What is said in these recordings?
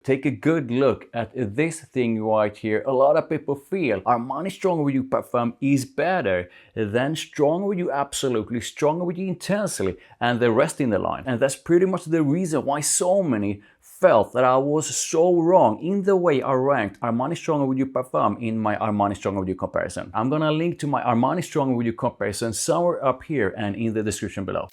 Take a good look at this thing right here. A lot of people feel Armani Stronger With You Parfum is better than Stronger With You Absolutely, Stronger With You Intensely, and the rest in the line. And that's pretty much the reason why so many felt that I was so wrong in the way I ranked Armani Stronger With You Parfum in my Armani Stronger With You comparison. I'm gonna link to my Armani Stronger With You comparison somewhere up here and in the description below.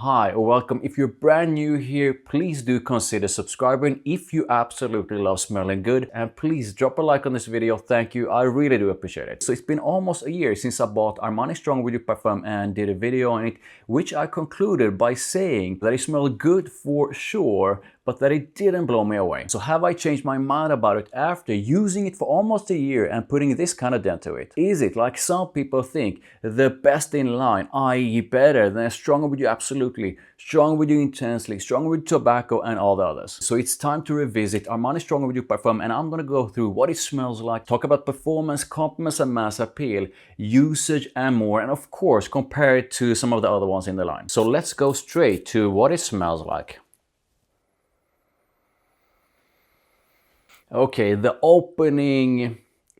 Hi, welcome. If you're brand new here, please do consider subscribing if you absolutely love smelling good, and please drop a like on this video. Thank you, I really do appreciate it. So it's been almost a year since I bought Armani Stronger With You Parfum and did a video on it, which I concluded by saying that it smelled good for sure, but that it didn't blow me away. So have I changed my mind about it after using it for almost a year and putting this kind of dent to it? Is it, like some people think, the best in line, i.e. better than Stronger With You Absolutely, Stronger With You Intensely, Stronger With Tobacco, and all the others? So it's time to revisit Armani Stronger With You Parfum, and I'm gonna go through what it smells like, talk about performance, compliments and mass appeal, usage and more, and of course compare it to some of the other ones in the line. So let's go straight to what it smells like. Okay, the opening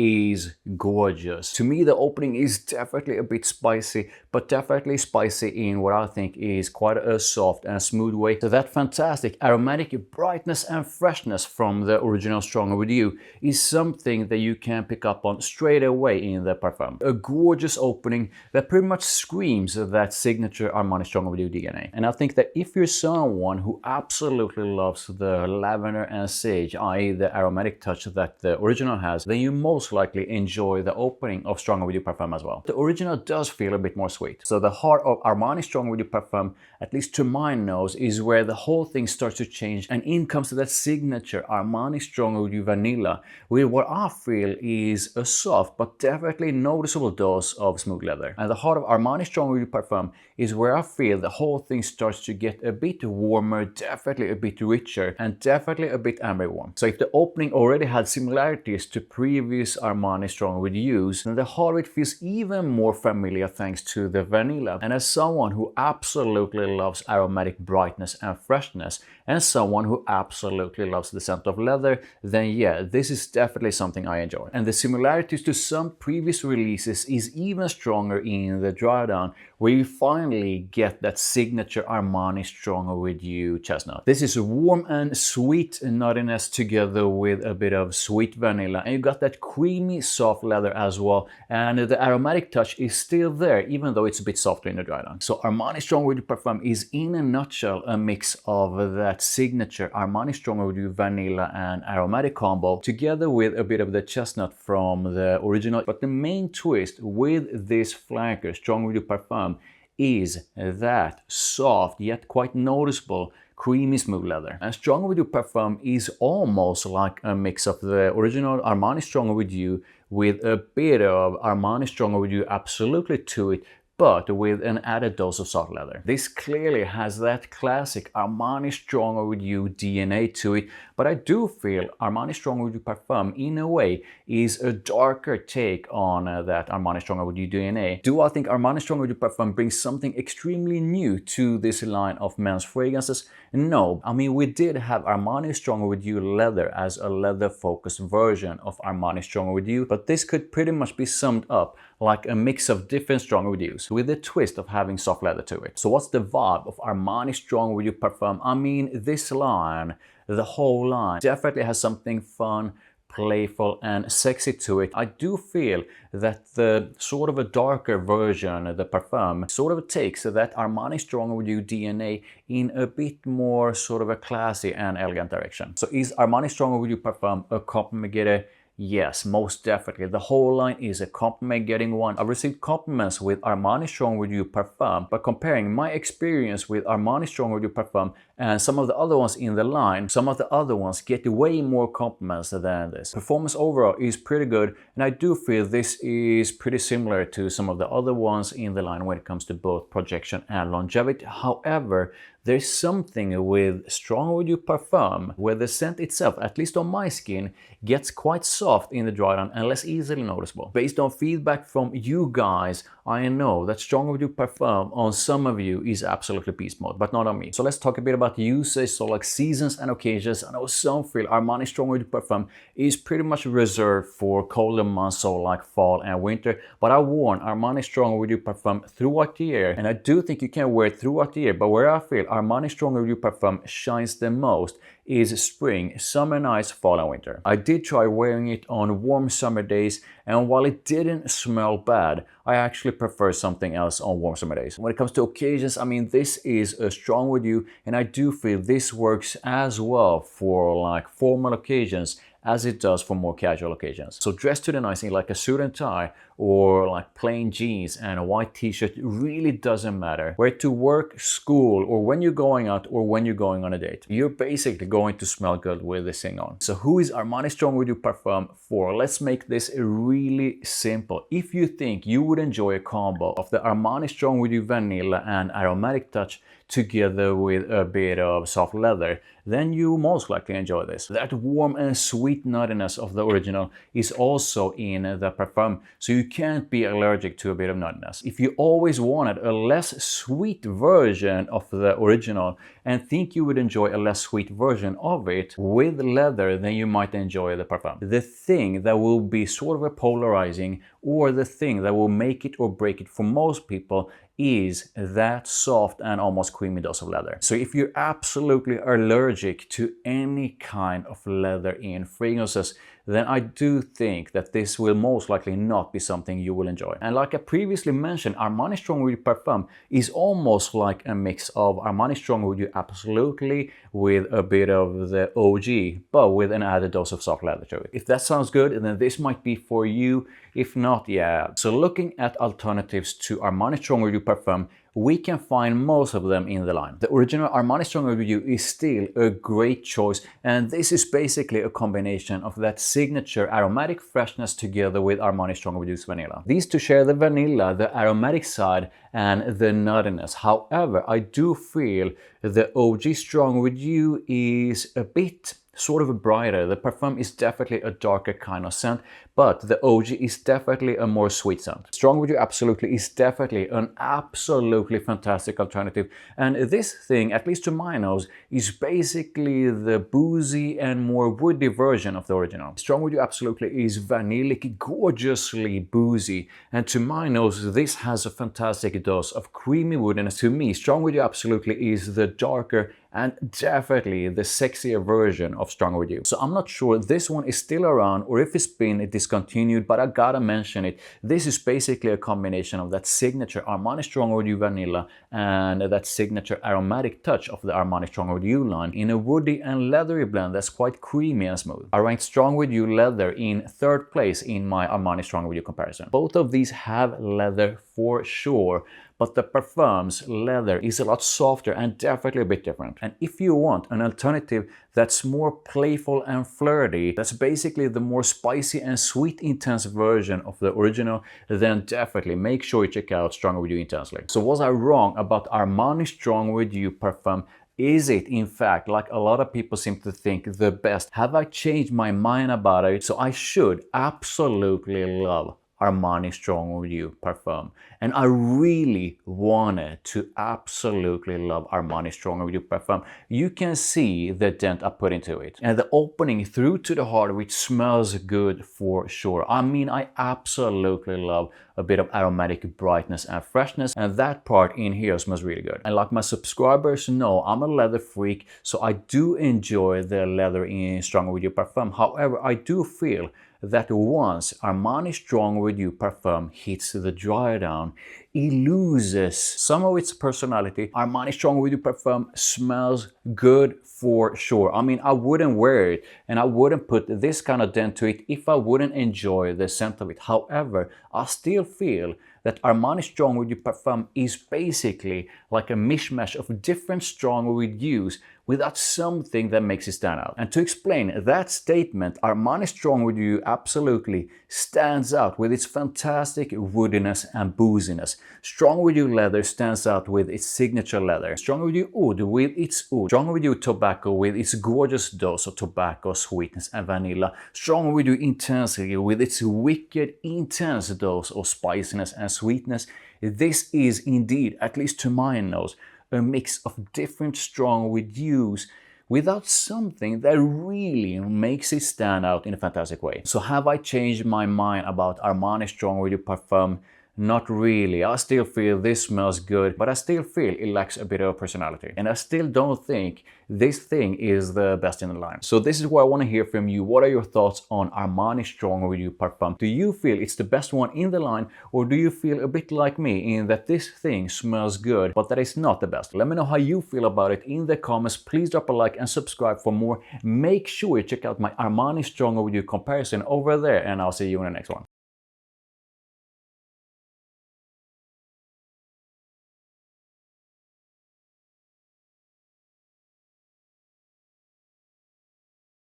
is gorgeous. To me, the opening is definitely a bit spicy, but definitely spicy in what I think is quite a soft and smooth way. So that fantastic aromatic brightness and freshness from the original Stronger With You is something that you can pick up on straight away in the parfum. A gorgeous opening that pretty much screams that signature Armani Stronger With You DNA. And I think that if you're someone who absolutely loves the lavender and sage, i.e. the aromatic touch that the original has, then you most likely enjoy the opening of Stronger With You Parfum as well. The original does feel a bit more sweet. So the heart of Armani Stronger With You Parfum, at least to my nose, is where the whole thing starts to change, and in comes to that signature Armani Stronger With You Vanilla with what I feel is a soft but definitely noticeable dose of smooth leather. And the heart of Armani Stronger With You Parfum is where I feel the whole thing starts to get a bit warmer, definitely a bit richer, and definitely a bit ambery warm. So if the opening already had similarities to previous Armani Stronger With Yous, then the heart of it feels even more familiar thanks to the vanilla. And as someone who absolutely loves aromatic brightness and freshness, and someone who absolutely loves the scent of leather, then yeah, this is definitely something I enjoy. And the similarities to some previous releases is even stronger in the dry down, where you finally get that signature Armani Stronger With You chestnut. This is warm and sweet nuttiness together with a bit of sweet vanilla, and you got that creamy soft leather as well, and the aromatic touch is still there even though it's a bit softer in the dry down. So Armani Stronger With You Parfum is in a nutshell a mix of that signature Armani Stronger With You vanilla and aromatic combo together with a bit of the chestnut from the original. But the main twist with this flanker Stronger With You Parfum is that soft yet quite noticeable creamy smooth leather. And Stronger With You Parfum is almost like a mix of the original Armani Stronger With You with a bit of Armani Stronger With You Absolutely to it, but with an added dose of soft leather. This clearly has that classic Armani Stronger With You DNA to it, but I do feel Armani Stronger With You Parfum in a way is a darker take on that Armani Stronger With You DNA. Do I think Armani Stronger With You Parfum brings something extremely new to this line of men's fragrances? No. I mean, we did have Armani Stronger With You Leather as a leather focused version of Armani Stronger With You, but this could pretty much be summed up like a mix of different Stronger With Yous with a twist of having soft leather to it. So what's the vibe of Armani Stronger With You Parfum? I mean, this line, the whole line, definitely has something fun, playful and sexy to it. I do feel that the sort of a darker version, the parfum, sort of takes that Armani Stronger With You DNA in a bit more sort of a classy and elegant direction. So is Armani Stronger With You Parfum a compliment getter? Yes, most definitely. The whole line is a compliment getting one. I've received compliments with Armani Stronger With You Parfum, but comparing my experience with Armani Stronger With You Parfum and some of the other ones in the line, some of the other ones get way more compliments than this. Performance overall is pretty good, and I do feel this is pretty similar to some of the other ones in the line when it comes to both projection and longevity. However, There's something with Strong With You Parfum where the scent itself, at least on my skin, gets quite soft in the dry down and less easily noticeable. Based on feedback from you guys, I know that Strong With You Parfum on some of you is absolutely beast mode, but not on me. So let's talk a bit about usage, so like seasons and occasions. I know some feel Armani Strong With You Parfum is pretty much reserved for colder months, so like fall and winter, but I worn Armani Strong With You Parfum throughout the year, and I do think you can wear it throughout the year, but where I feel Armani Strong With You Parfum shines the most is spring, summer nights, fall and winter. I did try wearing it on warm summer days, and while it didn't smell bad, I actually prefer something else on warm summer days. When it comes to occasions, I mean, this is a Strong With You, and I do feel this works as well for like formal occasions as it does for more casual occasions. So dress to the nines in like a suit and tie or like plain jeans and a white t-shirt, really doesn't matter. Wear it to work, school, or when you're going out or when you're going on a date. You're basically going to smell good with this thing on. So who is Armani Strong With You Parfum for? Let's make this really simple. If you think you would enjoy a combo of the Armani Strong With You Vanilla and Aromatic touch together with a bit of soft leather, then you most likely enjoy this. That warm and sweet nuttiness of the original is also in the Parfum, so you can't be allergic to a bit of nuttiness. If you always wanted a less sweet version of the original and think you would enjoy a less sweet version of it with leather, then you might enjoy the Parfum. The thing that will be sort of a polarizing, or the thing that will make it or break it for most people, is that soft and almost creamy dose of leather. So if you're absolutely allergic to any kind of leather in fragrances, then I do think that this will most likely not be something you will enjoy. And like I previously mentioned, Armani Strong With You Parfum is almost like a mix of Armani Strong With You Absolutely with a bit of the OG, but with an added dose of soft leather to it. If that sounds good, then this might be for you. If not, yeah. So looking at alternatives to Armani Strong With You Parfum, we can find most of them in the line. The original Armani Strong With You is still a great choice, and this is basically a combination of that signature aromatic freshness together with Armani Strong With You's vanilla. These two share the vanilla, the aromatic side, and the nuttiness. However, I do feel the OG Strong With You is a bit sort of brighter. The Parfum is definitely a darker kind of scent, but the OG is definitely a more sweet scent. Strong With You Absolutely is definitely an absolutely fantastic alternative, and this thing, at least to my nose, is basically the boozy and more woody version of the original. Strong With You Absolutely is vanillic, gorgeously boozy, and to my nose this has a fantastic dose of creamy woodiness. To me, Strong With You Absolutely is the darker and definitely the sexier version of Strong With You. So I'm not sure this one is still around or if it's been discontinued, but I gotta mention it. This is basically a combination of that signature Armani Strong With You vanilla and that signature aromatic touch of the Armani Strong With You line in a woody and leathery blend that's quite creamy and smooth. I ranked Strong With You Leather in third place in my Armani Strong With You comparison. Both of these have leather for sure, but the Parfum's leather is a lot softer and definitely a bit different. And if you want an alternative that's more playful and flirty, that's basically the more spicy and sweet intense version of the original, then definitely make sure you check out Strong With You Intensely. So was I wrong about Armani Strong With You Parfum? Is it, in fact, like a lot of people seem to think, the best? Have I changed my mind about it? So I should absolutely love Armani Strong With You Parfum. And I really wanted to absolutely love Armani Strong With You Parfum. You can see the dent I put into it. And the opening through to the heart, which smells good for sure. I mean, I absolutely love a bit of aromatic brightness and freshness, and that part in here smells really good. And like my subscribers know, I'm a leather freak, so I do enjoy the leather in Strong With You Parfum. However, I do feel that once Armani Strong With You Parfum hits the dry down, it loses some of its personality. Armani Strong With You Parfum smells good for sure. I mean, I wouldn't wear it and I wouldn't put this kind of dent to it if I wouldn't enjoy the scent of it. However, I still feel that Armani Strong With You Parfum is basically like a mishmash of different strong wood hues without something that makes it stand out. And to explain that statement, Armani SWY Absolutely stands out with its fantastic woodiness and booziness. SWY Leather stands out with its signature leather. SWY Oud with its oud. SWY Tobacco with its gorgeous dose of tobacco, sweetness and vanilla. SWY Intensely with its wicked intense dose of spiciness and sweetness. This is indeed, at least to my nose, a mix of different strong wood hues without something that really makes it stand out in a fantastic way. So have I changed my mind about Armani Stronger Parfum? Not really. I still feel this smells good, but I still feel it lacks a bit of personality. And I still don't think this thing is the best in the line. So this is what I want to hear from you. What are your thoughts on Armani Stronger Parfum? Do you feel it's the best one in the line, or do you feel a bit like me in that this thing smells good, but that it's not the best? Let me know how you feel about it in the comments. Please drop a like and subscribe for more. Make sure you check out my Armani Stronger comparison over there, and I'll see you in the next one.